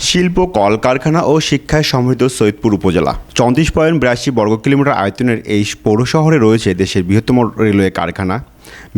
শিল্প, কলকারখানা ও শিক্ষায় সমৃদ্ধ সৈয়দপুর উপজেলা 34.82 বর্গ কিলোমিটার আয়তনের এই পৌর শহরে রয়েছে দেশের বৃহত্তম রেলওয়ে কারখানা,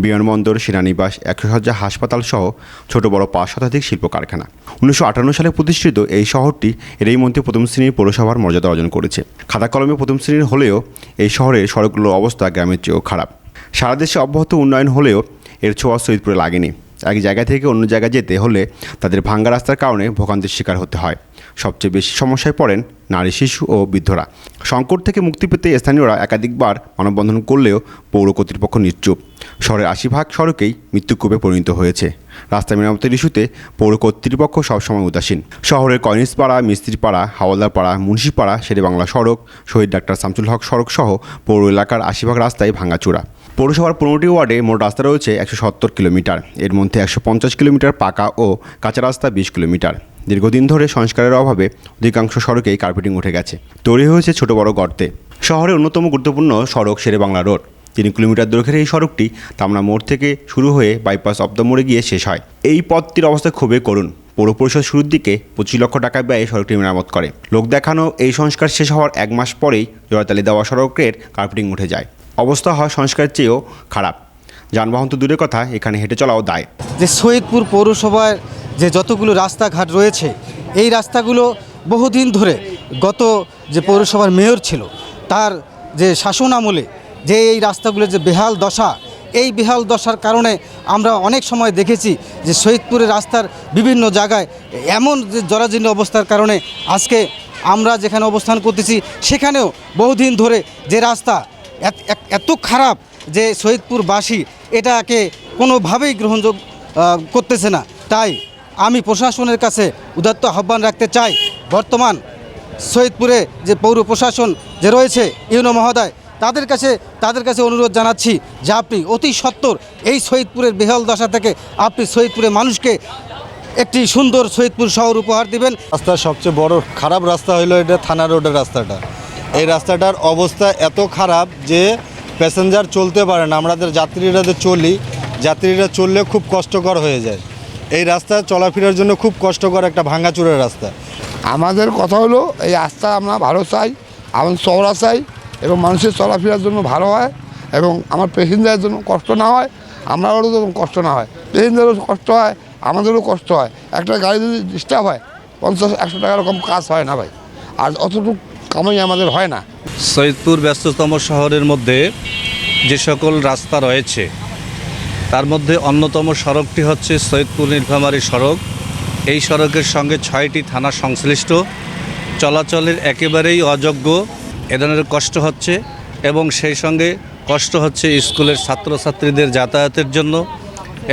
বিমানবন্দর, সেনানিবাস, 100 শয্যা হাসপাতাল সহ ছোট বড় 5 শতাধিক শিল্প কারখানা। 1958 সালে প্রতিষ্ঠিত এই শহরটি এরই মধ্যে প্রথম শ্রেণীর পৌরসভার মর্যাদা অর্জন করেছে। খাতা কলমে প্রথম শ্রেণীর হলেও এই শহরের সড়কগুলোর অবস্থা গ্রামের চেয়েও খারাপ। সারা দেশে অব্যাহত উন্নয়ন হলেও এর ছোঁয়া সৈয়দপুরে লাগেনি। এক জায়গা থেকে অন্য জায়গায় যেতে হলে তাদের ভাঙ্গা রাস্তার কারণে ভোগান্তির শিকার হতে হয়। সবচেয়ে বেশি সমস্যায় পড়েন নারী, শিশু ও বৃদ্ধরা। সংকট থেকে মুক্তি পেতে স্থানীয়রা একাধিকবার মানববন্ধন করলেও পৌর কর্তৃপক্ষ নিশ্চুপ। শহরের 80% সড়কেই মৃত্যুকূপে পরিণত হয়েছে। রাস্তা মেরামতের ইস্যুতে পৌর কর্তৃপক্ষ সবসময় উদাসীন। শহরের কয়নিসপাড়া, মিস্ত্রিপাড়া, হাওলদারপাড়া, মুন্সিপাড়া, শেরেবাংলা সড়ক, শহীদ ডাক্তার শামসুল হক সড়ক সহ পৌর এলাকার 80% রাস্তায় ভাঙাচোরা। পৌরসভার 15টি ওয়ার্ডে মোট রাস্তা রয়েছে 170 কিলোমিটার। এর মধ্যে 150 কিলোমিটার পাকা ও কাঁচা রাস্তা 20 কিলোমিটার। দীর্ঘদিন ধরে সংস্কারের অভাবে অধিকাংশ সড়কেই কার্পেটিং উঠে গেছে, তৈরি হয়েছে ছোট বড় গর্তে। শহরের অন্যতম গুরুত্বপূর্ণ সড়ক শেরেবাংলা রোড। 3 কিলোমিটার দৈর্ঘ্যের এই সড়কটি তামনা মোড় থেকে শুরু হয়ে বাইপাস অব দ্য মোড়ে গিয়ে শেষ হয়। এই পথটির অবস্থা খুবই করুণ। পৌর পরিষদ শুরুর দিকে 25 লক্ষ টাকা ব্যয়ে সড়কটি মেরামত করে। লোক দেখানো এই সংস্কার শেষ হওয়ার 1 মাস পরেই জোড়াতালি দেওয়া সড়কের কার্পেটিং উঠে যায়। অবস্থা হয় সংস্কারের চেয়েও খারাপ। যানবাহন তো দূরের কথা, এখানে হেঁটে চলাও দায়। যে সৈয়দপুর পৌরসভার যে যতগুলো রাস্তাঘাট রয়েছে, এই রাস্তাগুলো বহুদিন ধরে গত যে পৌরসভার মেয়র ছিল তার যে শাসন আমলে যে এই রাস্তাগুলোর যে বেহাল দশা, এই বেহাল দশার কারণে আমরা অনেক সময় দেখেছি যে সৈয়দপুরের রাস্তার বিভিন্ন জায়গায় এমন যে জরাজীর্ণ অবস্থার কারণে আজকে আমরা যেখানে অবস্থান করতেছি সেখানেও বহুদিন ধরে যে রাস্তা এত খারাপ যে সৈয়দপুরবাসী এটাকে কোনোভাবেই গ্রহণযোগ্য করতেছে না। তাই আমি প্রশাসনের কাছে উদাত্ত আহ্বান রাখতে চাই, বর্তমান সৈয়দপুরে যে পৌর প্রশাসন যে রয়েছে ইউনো মহোদয়, তাদের কাছে অনুরোধ জানাচ্ছি যে আপনি অতি সত্বর এই সৈয়দপুরের বেহাল দশা থেকে আপনি সৈয়দপুরের মানুষকে একটি সুন্দর সৈয়দপুর শহর উপহার দিবেন। রাস্তার সবচেয়ে বড় খারাপ রাস্তা হলো এটা থানা রোডের রাস্তাটা। এই রাস্তাটার অবস্থা এত খারাপ যে প্যাসেঞ্জার চলতে পারে না। আমাদের যাত্রীরা চললে খুব কষ্টকর হয়ে যায়। এই রাস্তা চলাফেরার জন্য খুব কষ্টকর একটা ভাঙাচুরের রাস্তা। আমাদের কথা হলো এই রাস্তা আমরা ভালো চাই, আমার চওড়া চাই এবং মানুষের চলাফেরার জন্য ভালো হয় এবং আমার প্যাসেঞ্জারের জন্য কষ্ট না হয়, আমরাও যেন কষ্ট না হয়। প্যাসেঞ্জারও কষ্ট হয়, আমাদেরও কষ্ট হয়। একটা গাড়ি যদি ডিস্টার্ব হয় 50-100 টাকার কম কাজ হয় না ভাই, আর অতটুকু কামাই আমাদের হয় না। সৈয়দপুর ব্যস্ততম শহরের মধ্যে যে সকল রাস্তা রয়েছে তার মধ্যে অন্যতম সড়কটি হচ্ছে সৈয়দপুর নীলফামারী সড়ক। এই সড়কের সঙ্গে 6টি থানা সংশ্লিষ্ট, চলাচলের একেবারেই অযোগ্য। এ ধরনের কষ্ট হচ্ছে এবং সেই সঙ্গে কষ্ট হচ্ছে স্কুলের ছাত্রছাত্রীদের যাতায়াতের জন্য।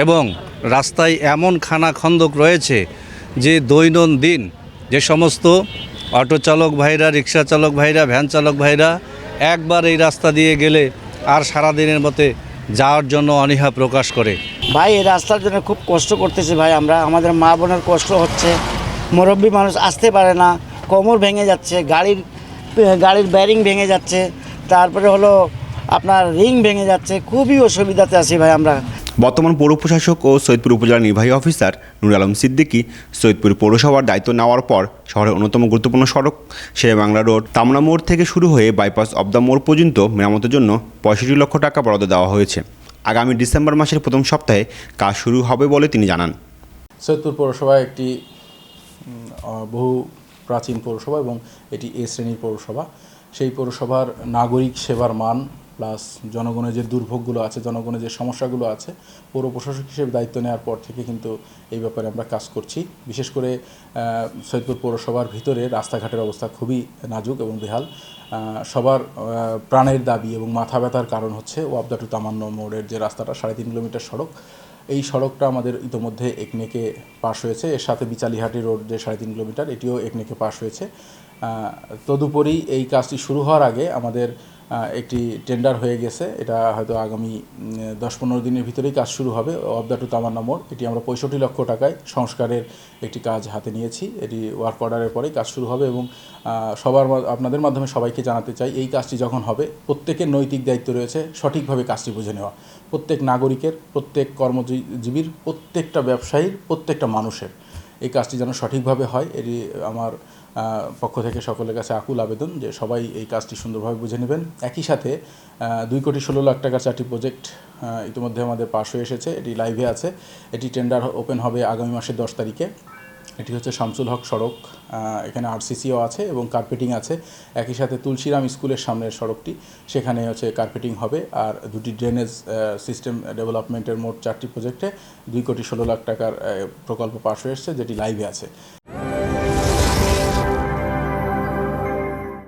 এবং রাস্তায় এমন খানাখন্দক রয়েছে যে দৈনন্দিন যে সমস্ত অটো চালক ভাইরা, রিক্সা চালক ভাইরা, ভ্যান চালক ভাইরা একবার এই রাস্তা দিয়ে গেলে আর সারাদিনের মতে যাওয়ার জন্য অনীহা প্রকাশ করে। ভাই এই রাস্তার জন্য খুব কষ্ট করতেছি ভাই, আমাদের মা বোনের কষ্ট হচ্ছে। মুরব্বী মানুষ আসতে পারে না, কোমর ভেঙে যাচ্ছে, গাড়ির ব্যারিং ভেঙে যাচ্ছে, তারপরে হলো আপনার রিং ভেঙে যাচ্ছে। খুবই অসুবিধাতে আছি ভাই আমরা। বর্তমান পৌর প্রশাসক ও সৈয়দপুর উপজেলার নির্বাহী অফিসার নুর আলম সিদ্দিকী সৈয়দপুর পৌরসভার দায়িত্ব নেওয়ার পর শহরের অন্যতম গুরুত্বপূর্ণ সড়ক শেরেবাংলা রোড তামনা মোড় থেকে শুরু হয়ে বাইপাস অব দ্য মোড় পর্যন্ত মেরামতের জন্য 65 লক্ষ টাকা বরাদ্দ দেওয়া হয়েছে। আগামী ডিসেম্বর মাসের প্রথম সপ্তাহে কাজ শুরু হবে বলে তিনি জানান। সৈয়দপুর পৌরসভা একটি বহু প্রাচীন পৌরসভা এবং এটি এ শ্রেণীর পৌরসভা। সেই পৌরসভার নাগরিক সেবার মান প্লাস জনগণের যে দুর্ভোগগুলো আছে, জনগণের যে সমস্যাগুলো আছে, পৌর প্রশাসক হিসেবে দায়িত্ব নেওয়ার পর থেকে কিন্তু এই ব্যাপারে আমরা কাজ করছি। বিশেষ করে সৈয়দপুর পৌরসভার ভিতরে রাস্তাঘাটের অবস্থা খুবই নাজুক এবং বেহাল। সবার প্রাণের দাবি এবং মাথা ব্যথার কারণ হচ্ছে ওয়াবদা টু তামান্ন মোড়ের যে রাস্তাটা 3.5 কিলোমিটার সড়ক, এই সড়কটা আমাদের ইতোমধ্যে একনেকে পাশ হয়েছে। এর সাথে বিচালিহাটি রোড যে 3.5 কিলোমিটার, এটিও একনেকে পাশ হয়েছে। তদুপরি এই কাজটি শুরু হওয়ার আগে আমাদের একটি টেন্ডার হয়ে গেছে, এটা হয়তো আগামী 10-15 দিনের ভিতরেই কাজ শুরু হবে। ওয়াবদা টু তামান্না মোড়, এটি আমরা 65 লক্ষ টাকায় সংস্কারের একটি কাজ হাতে নিয়েছি। এটি ওয়ার্ক অর্ডারের পরেই কাজ শুরু হবে এবং আপনাদের মাধ্যমে সবাইকে জানাতে চাই, এই কাজটি যখন হবে প্রত্যেকের নৈতিক দায়িত্ব রয়েছে সঠিকভাবে কাজটি বুঝে নেওয়া। প্রত্যেক নাগরিকের, প্রত্যেক কর্মজীবীর, প্রত্যেকটা ব্যবসায়ীর, প্রত্যেকটা মানুষের এই কাজটি যেন সঠিকভাবে হয় এটি আমার পক্ষ থেকে সকলের কাছে আকুল আবেদন যে সবাই এই কাজটি সুন্দরভাবে বুঝে নেবেন। একই সাথে 2,16,00,000 টাকার 4টি প্রজেক্ট ইতিমধ্যে আমাদের পাশ হয়ে এসেছে, এটি লাইভে আছে। এটি টেন্ডার ওপেন হবে আগামী মাসের 10 তারিখে। এটি হচ্ছে শামসুল হক সড়ক, এখানে আরসিসিও আছে এবং কার্পেটিং আছে। একই সাথে তুলসীরাম স্কুলের সামনের সড়কটি, সেখানে হচ্ছে কার্পেটিং হবে। আর 2টি ড্রেনেজ সিস্টেম ডেভেলপমেন্টের মোট 4টি প্রজেক্টে 2,16,00,000 টাকার প্রকল্প পাশ হয়ে এসেছে, যেটি লাইভে আছে।